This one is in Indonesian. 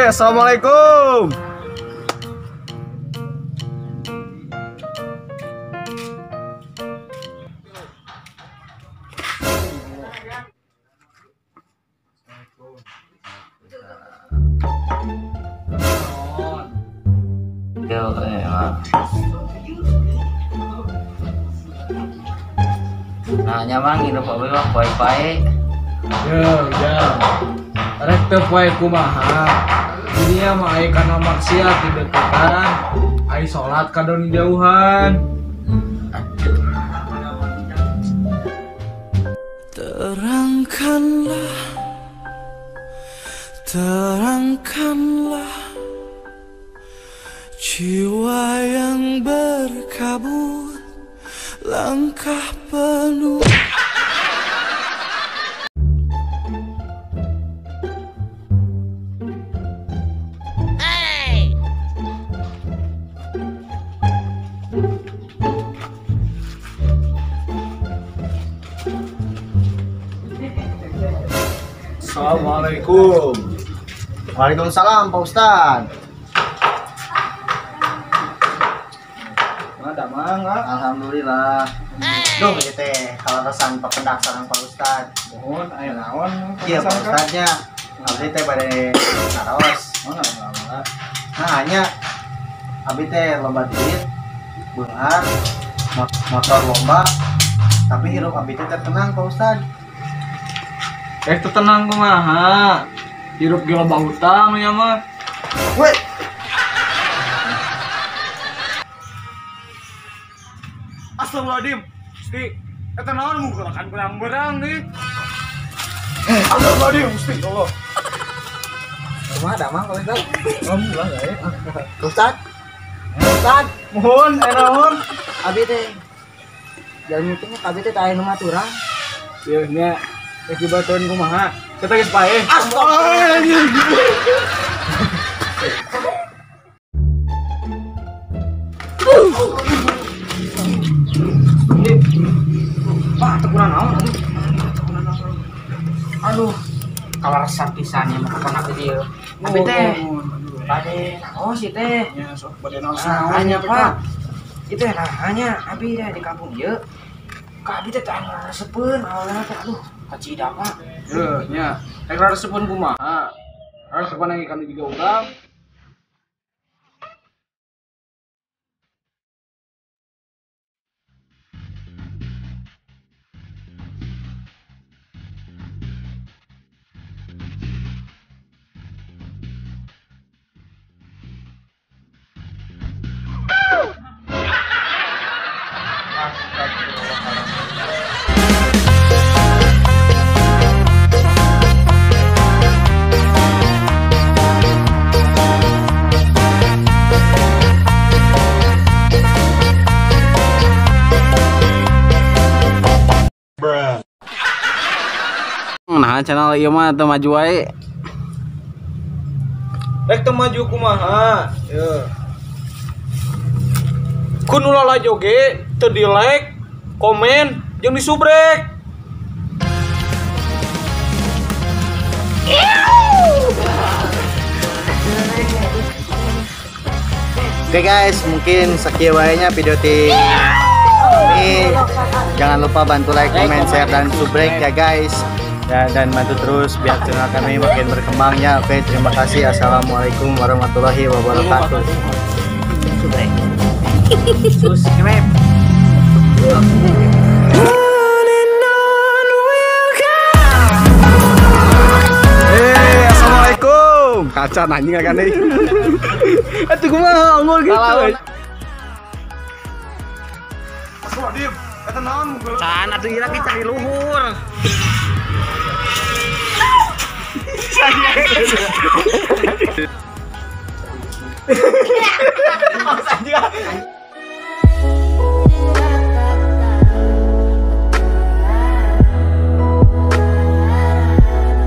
Oke, assalamualaikum. Nah, nyamang hidup abi mah poe-poe. Ya. Rek teu poe kumaha. Dunia mah aya kana maksiat di dekatan, aya salat kadon di jauhan. Terangkanlah jiwa yang berkabut, langkah penuh. Assalamualaikum. Waalaikumsalam Pak Ustadz. Ada mangga. Alhamdulillah. Duh, ieu teh kalaresan papendak sareng Pak Ustadz. Mohon aya naon? Iya Pak Ustadznya. Abdi teh bade naros. Nah, hanya abdi teh lomba duit, beunghar, motor lomba, tapi hirup abdi teh tenang Pak Ustadz. Tenang kumaha. Hirup ge loba hutang nya mah. Weh. Astagfirullahaladzim. Gusti, eta naon mugelakan berang-berang nih. Astagfirullahaladzim, Gusti Allah. Kumaha da mang kalau alhamdulillah ya. Ustadz. Ustad, mohon naon? Abi teh jalan itu mah abi teh teh aya nu maturang. Ieu nya rek batuan kumaha. Kita geus pae. Astagfirullahaladzim. Pak, teu kurang naon atuh. Aduh, kalaresan pisan mah kana dieu. Abi teh bade naon sih teh? Ya sok bade naon. Hanya Pak. Itu nah hanya abi teh di kampung ieu. Ka abi teh teh ngaresepeun awalna teh aduh kacida Pak. Heuh nya. Rek resepun kumaha? Resepan yang ikan juga urang. Nah, channel ieu mah teu maju wae. Rek teu maju kumaha? Yeuh. Kun ulah joge teu di like, komen, jeung disubrek. Oke guys, mungkin sekian wae video ini. Jangan lupa bantu like, comment, share, dan subrek ya guys. Dan bantu terus biar channel kami makin berkembang ya. Oke, terima kasih. Assalamualaikum warahmatullahi wabarakatuh. Subrek. Subscribe. Assalamualaikum. Kaca anjing kan nih. Atuh kumaha ngomong gitu. Astagfirullahaladzim. Eta naon mugel? Can atuh ieu lagi cari luhur. Saya